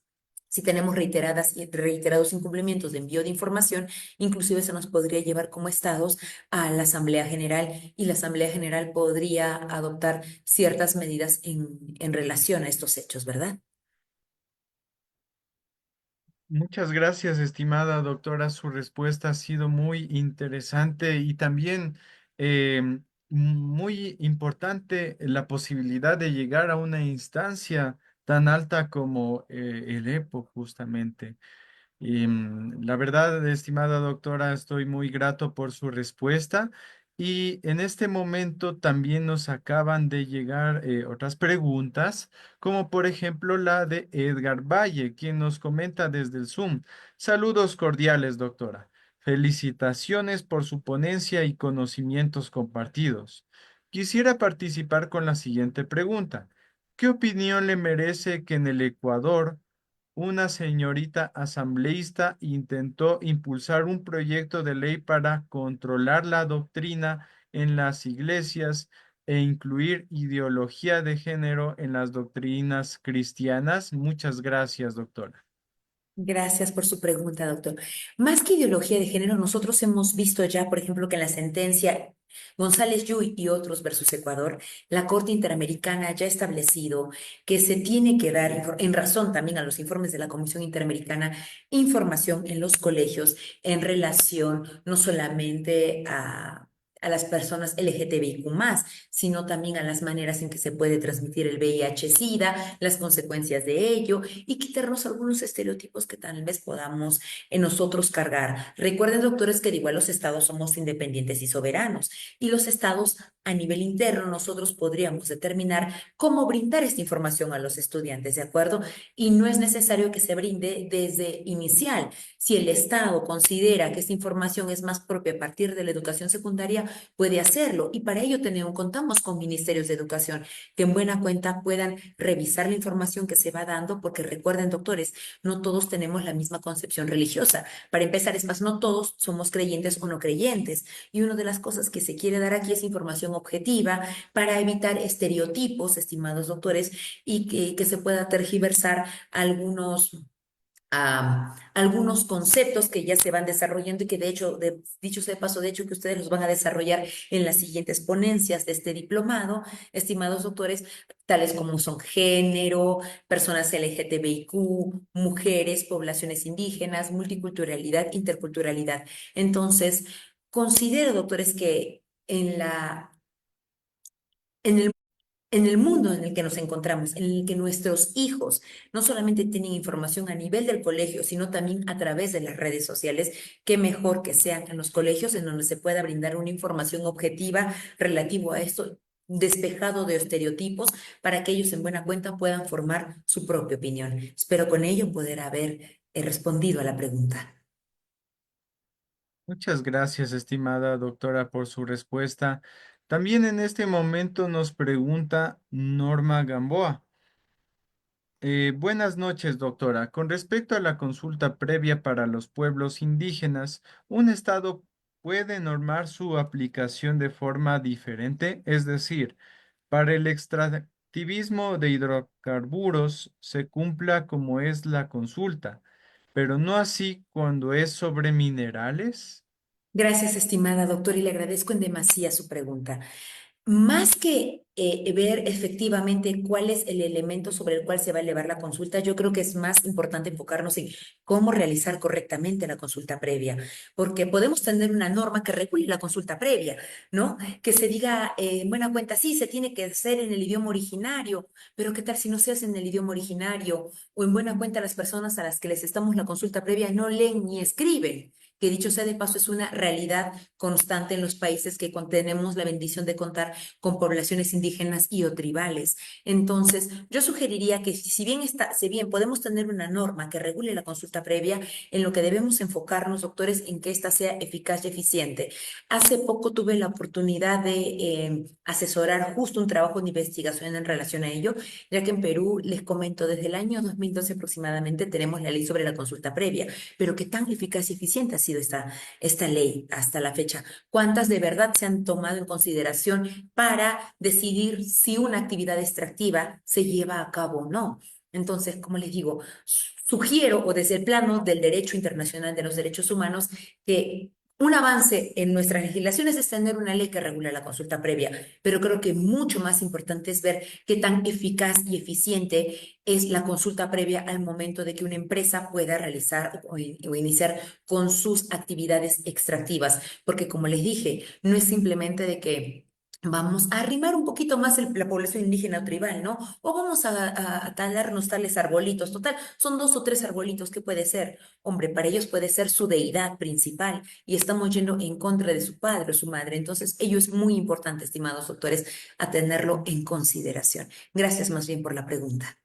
si tenemos reiterados incumplimientos de envío de información, inclusive se nos podría llevar como estados a la Asamblea General y la Asamblea General podría adoptar ciertas medidas en relación a estos hechos, ¿verdad? Muchas gracias, estimada doctora. Su respuesta ha sido muy interesante y también muy importante la posibilidad de llegar a una instancia tan alta como el EPO, justamente. Y la verdad, estimada doctora, estoy muy grato por su respuesta. Y en este momento también nos acaban de llegar otras preguntas, como por ejemplo la de Edgar Valle, quien nos comenta desde el Zoom. Saludos cordiales, doctora. Felicitaciones por su ponencia y conocimientos compartidos. Quisiera participar con la siguiente pregunta. ¿Qué opinión le merece que en el Ecuador una señorita asambleísta intentó impulsar un proyecto de ley para controlar la doctrina en las iglesias e incluir ideología de género en las doctrinas cristianas? Muchas gracias, doctora. Gracias por su pregunta, doctor. Más que ideología de género, nosotros hemos visto ya, por ejemplo, que en la sentencia González Yuy y otros versus Ecuador, la Corte Interamericana ya ha establecido que se tiene que dar, en razón también a los informes de la Comisión Interamericana, información en los colegios en relación no solamente a las personas LGTBIQ+, sino también a las maneras en que se puede transmitir el VIH-Sida, las consecuencias de ello y quitarnos algunos estereotipos que tal vez podamos en nosotros cargar. Recuerden, doctores, que de igual los estados somos independientes y soberanos y los estados a nivel interno nosotros podríamos determinar cómo brindar esta información a los estudiantes, ¿de acuerdo? Y no es necesario que se brinde desde inicial. Si el estado considera que esta información es más propia a partir de la educación secundaria, puede hacerlo y para ello contamos con ministerios de educación que en buena cuenta puedan revisar la información que se va dando, porque recuerden, doctores, no todos tenemos la misma concepción religiosa. Para empezar, es más, no todos somos creyentes o no creyentes. Y una de las cosas que se quiere dar aquí es información objetiva para evitar estereotipos, estimados doctores, y que se pueda tergiversar algunos algunos conceptos que ya se van desarrollando y que de hecho, dicho sea de paso, de hecho que ustedes los van a desarrollar en las siguientes ponencias de este diplomado, estimados doctores, tales como son género, personas LGTBIQ, mujeres, poblaciones indígenas, multiculturalidad, interculturalidad. Entonces, considero, doctores, que en el en el mundo en el que nos encontramos, en el que nuestros hijos no solamente tienen información a nivel del colegio, sino también a través de las redes sociales, qué mejor que sean en los colegios en donde se pueda brindar una información objetiva relativo a esto, despejado de estereotipos, para que ellos en buena cuenta puedan formar su propia opinión. Espero con ello poder haber respondido a la pregunta. Muchas gracias, estimada doctora, por su respuesta. También en este momento nos pregunta Norma Gamboa. Buenas noches, doctora. Con respecto a la consulta previa para los pueblos indígenas, ¿un estado puede normar su aplicación de forma diferente? Es decir, para el extractivismo de hidrocarburos se cumpla como es la consulta, pero no así cuando es sobre minerales. Gracias, estimada doctora, y le agradezco en demasía su pregunta. Más que ver efectivamente cuál es el elemento sobre el cual se va a elevar la consulta, yo creo que es más importante enfocarnos en cómo realizar correctamente la consulta previa, porque podemos tener una norma que regule la consulta previa, ¿no? Que se diga, en buena cuenta, sí, se tiene que hacer en el idioma originario, pero ¿qué tal si no se hace en el idioma originario? O en buena cuenta las personas a las que les estamos la consulta previa no leen ni escriben, que dicho sea de paso es una realidad constante en los países que tenemos la bendición de contar con poblaciones indígenas y o tribales. Entonces, yo sugeriría que si bien podemos tener una norma que regule la consulta previa, en lo que debemos enfocarnos, doctores, en que ésta sea eficaz y eficiente. Hace poco tuve la oportunidad de asesorar justo un trabajo de investigación en relación a ello, ya que en Perú, les comento, desde el año 2012 aproximadamente tenemos la ley sobre la consulta previa, pero qué tan eficaz y eficiente ha sido esta ley hasta la fecha. ¿Cuántas de verdad se han tomado en consideración para decidir si una actividad extractiva se lleva a cabo o no? Entonces, como les digo, sugiero o desde el plano del derecho internacional de los derechos humanos que un avance en nuestras legislaciones es tener una ley que regula la consulta previa, pero creo que mucho más importante es ver qué tan eficaz y eficiente es la consulta previa al momento de que una empresa pueda realizar o iniciar con sus actividades extractivas, porque como les dije, no es simplemente de que vamos a arrimar un poquito más la población indígena o tribal, ¿no? O vamos a talarnos tales arbolitos, total, son dos o tres arbolitos, ¿qué puede ser? Hombre, para ellos puede ser su deidad principal y estamos yendo en contra de su padre o su madre. Entonces, ello es muy importante, estimados doctores, a tenerlo en consideración. Gracias más bien por la pregunta.